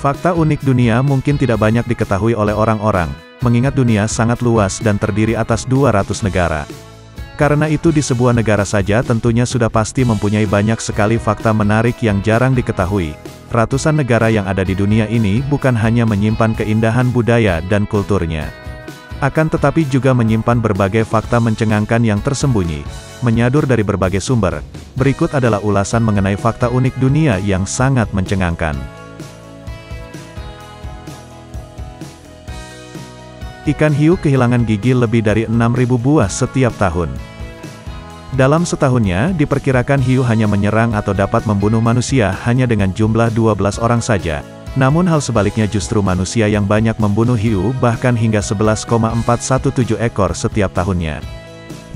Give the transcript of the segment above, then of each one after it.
Fakta unik dunia mungkin tidak banyak diketahui oleh orang-orang, mengingat dunia sangat luas dan terdiri atas 200 negara. Karena itu di sebuah negara saja tentunya sudah pasti mempunyai banyak sekali fakta menarik yang jarang diketahui. Ratusan negara yang ada di dunia ini bukan hanya menyimpan keindahan budaya dan kulturnya, akan tetapi juga menyimpan berbagai fakta mencengangkan yang tersembunyi, menyadur dari berbagai sumber. Berikut adalah ulasan mengenai fakta unik dunia yang sangat mencengangkan. Ikan hiu kehilangan gigi lebih dari 6.000 buah setiap tahun. Dalam setahunnya, diperkirakan hiu hanya menyerang atau dapat membunuh manusia hanya dengan jumlah 12 orang saja. Namun hal sebaliknya justru manusia yang banyak membunuh hiu bahkan hingga 11,417 ekor setiap tahunnya.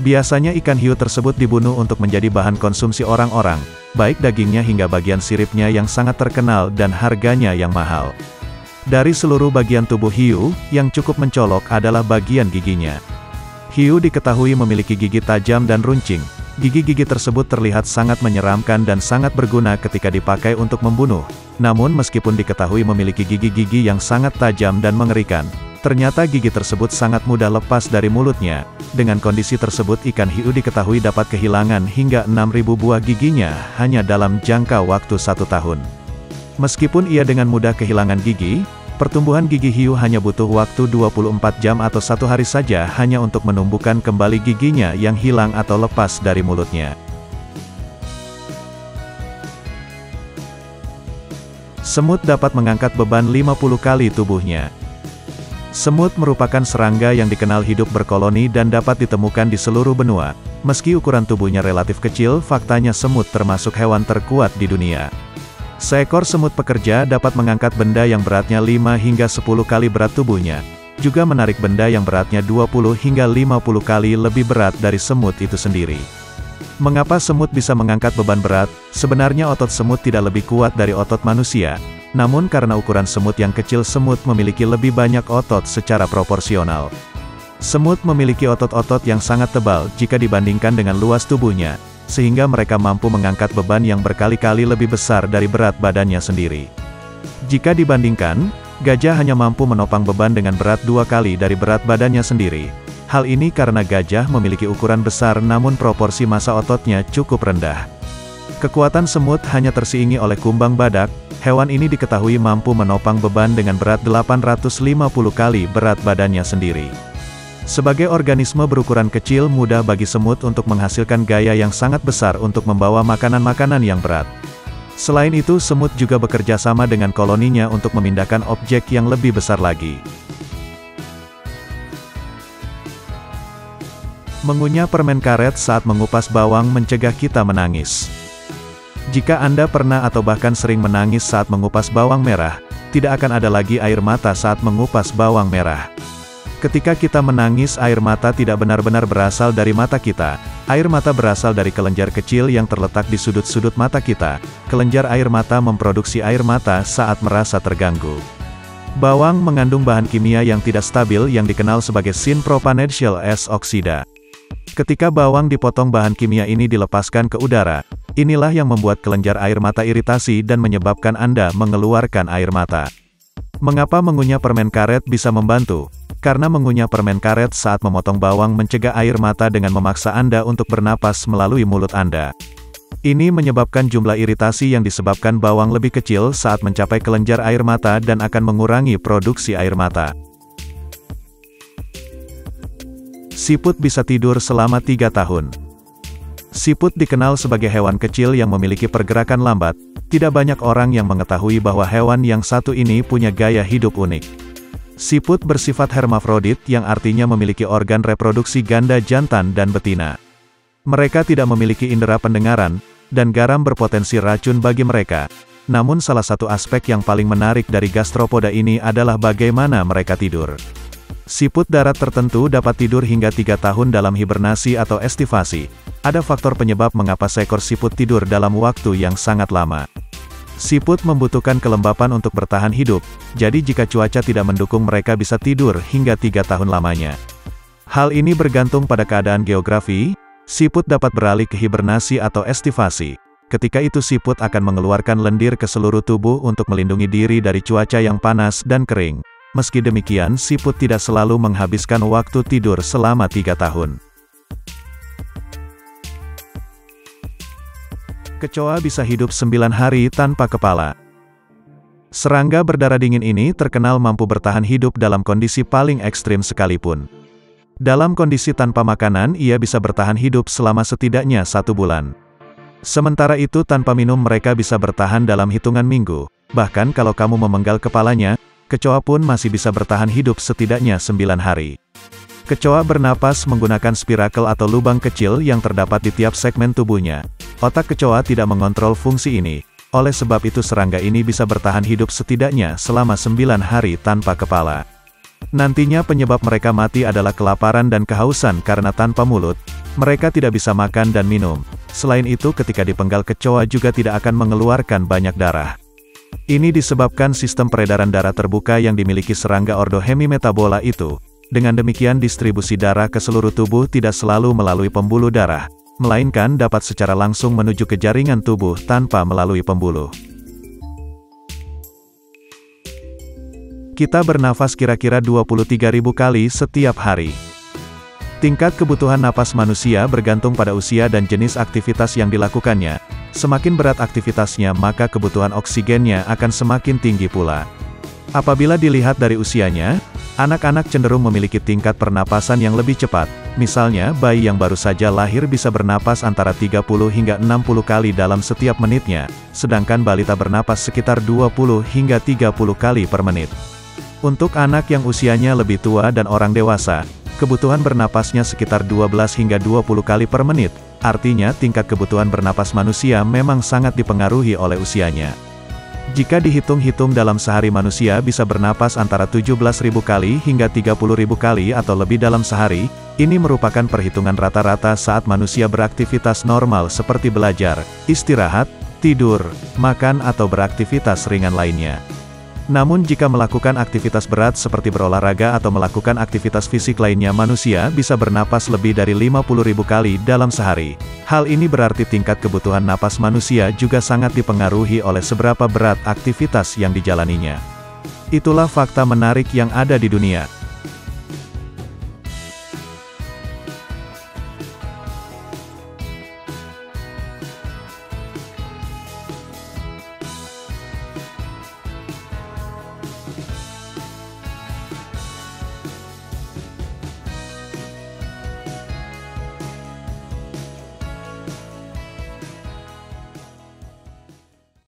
Biasanya ikan hiu tersebut dibunuh untuk menjadi bahan konsumsi orang-orang, baik dagingnya hingga bagian siripnya yang sangat terkenal dan harganya yang mahal. Dari seluruh bagian tubuh hiu, yang cukup mencolok adalah bagian giginya. Hiu diketahui memiliki gigi tajam dan runcing. Gigi-gigi tersebut terlihat sangat menyeramkan dan sangat berguna ketika dipakai untuk membunuh. Namun meskipun diketahui memiliki gigi-gigi yang sangat tajam dan mengerikan, ternyata gigi tersebut sangat mudah lepas dari mulutnya. Dengan kondisi tersebut ikan hiu diketahui dapat kehilangan hingga 6.000 buah giginya hanya dalam jangka waktu 1 tahun. Meskipun ia dengan mudah kehilangan gigi, pertumbuhan gigi hiu hanya butuh waktu 24 jam atau 1 hari saja hanya untuk menumbuhkan kembali giginya yang hilang atau lepas dari mulutnya. Semut dapat mengangkat beban 50 kali tubuhnya. Semut merupakan serangga yang dikenal hidup berkoloni dan dapat ditemukan di seluruh benua. Meski ukuran tubuhnya relatif kecil, faktanya semut termasuk hewan terkuat di dunia. Seekor semut pekerja dapat mengangkat benda yang beratnya 5 hingga 10 kali berat tubuhnya, juga menarik benda yang beratnya 20 hingga 50 kali lebih berat dari semut itu sendiri. Mengapa semut bisa mengangkat beban berat? Sebenarnya otot semut tidak lebih kuat dari otot manusia, namun karena ukuran semut yang kecil semut memiliki lebih banyak otot secara proporsional. Semut memiliki otot-otot yang sangat tebal jika dibandingkan dengan luas tubuhnya, sehingga mereka mampu mengangkat beban yang berkali-kali lebih besar dari berat badannya sendiri. Jika dibandingkan, gajah hanya mampu menopang beban dengan berat 2 kali dari berat badannya sendiri. Hal ini karena gajah memiliki ukuran besar namun proporsi massa ototnya cukup rendah. Kekuatan semut hanya tersiingi oleh kumbang badak. Hewan ini diketahui mampu menopang beban dengan berat 850 kali berat badannya sendiri. Sebagai organisme berukuran kecil, mudah bagi semut untuk menghasilkan gaya yang sangat besar untuk membawa makanan-makanan yang berat. Selain itu, semut juga bekerja sama dengan koloninya untuk memindahkan objek yang lebih besar lagi. Mengunyah permen karet saat mengupas bawang mencegah kita menangis. Jika Anda pernah atau bahkan sering menangis saat mengupas bawang merah, tidak akan ada lagi air mata saat mengupas bawang merah. Ketika kita menangis, air mata tidak benar-benar berasal dari mata kita. Air mata berasal dari kelenjar kecil yang terletak di sudut-sudut mata kita. Kelenjar air mata memproduksi air mata saat merasa terganggu. Bawang mengandung bahan kimia yang tidak stabil yang dikenal sebagai sin-propanediol S-oksida. Ketika bawang dipotong, bahan kimia ini dilepaskan ke udara. Inilah yang membuat kelenjar air mata iritasi dan menyebabkan Anda mengeluarkan air mata. Mengapa mengunyah permen karet bisa membantu? Karena mengunyah permen karet saat memotong bawang mencegah air mata dengan memaksa Anda untuk bernapas melalui mulut Anda. Ini menyebabkan jumlah iritasi yang disebabkan bawang lebih kecil saat mencapai kelenjar air mata dan akan mengurangi produksi air mata. Siput bisa tidur selama 3 tahun. Siput dikenal sebagai hewan kecil yang memiliki pergerakan lambat. Tidak banyak orang yang mengetahui bahwa hewan yang satu ini punya gaya hidup unik. Siput bersifat hermafrodit yang artinya memiliki organ reproduksi ganda jantan dan betina. Mereka tidak memiliki indera pendengaran, dan garam berpotensi racun bagi mereka. Namun salah satu aspek yang paling menarik dari gastropoda ini adalah bagaimana mereka tidur. Siput darat tertentu dapat tidur hingga 3 tahun dalam hibernasi atau estivasi. Ada faktor penyebab mengapa seekor siput tidur dalam waktu yang sangat lama. Siput membutuhkan kelembapan untuk bertahan hidup, jadi jika cuaca tidak mendukung mereka bisa tidur hingga 3 tahun lamanya. Hal ini bergantung pada keadaan geografi. Siput dapat beralih ke hibernasi atau estivasi. ketika itu siput akan mengeluarkan lendir ke seluruh tubuh untuk melindungi diri dari cuaca yang panas dan kering. Meski demikian, siput tidak selalu menghabiskan waktu tidur selama 3 tahun. Kecoa bisa hidup 9 hari tanpa kepala. Serangga berdarah dingin ini terkenal mampu bertahan hidup dalam kondisi paling ekstrim sekalipun. Dalam kondisi tanpa makanan, ia bisa bertahan hidup selama setidaknya 1 bulan. Sementara itu tanpa minum mereka bisa bertahan dalam hitungan minggu. Bahkan kalau kamu memenggal kepalanya, kecoa pun masih bisa bertahan hidup setidaknya 9 hari. Kecoa bernapas menggunakan spirakel atau lubang kecil yang terdapat di tiap segmen tubuhnya. Otak kecoa tidak mengontrol fungsi ini. Oleh sebab itu serangga ini bisa bertahan hidup setidaknya selama 9 hari tanpa kepala. Nantinya penyebab mereka mati adalah kelaparan dan kehausan karena tanpa mulut, mereka tidak bisa makan dan minum. Selain itu ketika dipenggal kecoa juga tidak akan mengeluarkan banyak darah. Ini disebabkan sistem peredaran darah terbuka yang dimiliki serangga ordo Hemimetabola itu. Dengan demikian distribusi darah ke seluruh tubuh tidak selalu melalui pembuluh darah, melainkan dapat secara langsung menuju ke jaringan tubuh tanpa melalui pembuluh. Kita bernafas kira-kira 23.000 kali setiap hari. Tingkat kebutuhan napas manusia bergantung pada usia dan jenis aktivitas yang dilakukannya. Semakin berat aktivitasnya maka kebutuhan oksigennya akan semakin tinggi pula. Apabila dilihat dari usianya, anak-anak cenderung memiliki tingkat pernapasan yang lebih cepat. Misalnya, bayi yang baru saja lahir bisa bernapas antara 30 hingga 60 kali dalam setiap menitnya, sedangkan balita bernapas sekitar 20 hingga 30 kali per menit. Untuk anak yang usianya lebih tua dan orang dewasa, kebutuhan bernapasnya sekitar 12 hingga 20 kali per menit, artinya tingkat kebutuhan bernapas manusia memang sangat dipengaruhi oleh usianya. Jika dihitung-hitung dalam sehari manusia bisa bernapas antara 17.000 kali hingga 30.000 kali atau lebih dalam sehari, ini merupakan perhitungan rata-rata saat manusia beraktivitas normal seperti belajar, istirahat, tidur, makan atau beraktivitas ringan lainnya. Namun jika melakukan aktivitas berat seperti berolahraga atau melakukan aktivitas fisik lainnya manusia bisa bernapas lebih dari 50.000 kali dalam sehari. Hal ini berarti tingkat kebutuhan napas manusia juga sangat dipengaruhi oleh seberapa berat aktivitas yang dijalaninya. Itulah fakta menarik yang ada di dunia.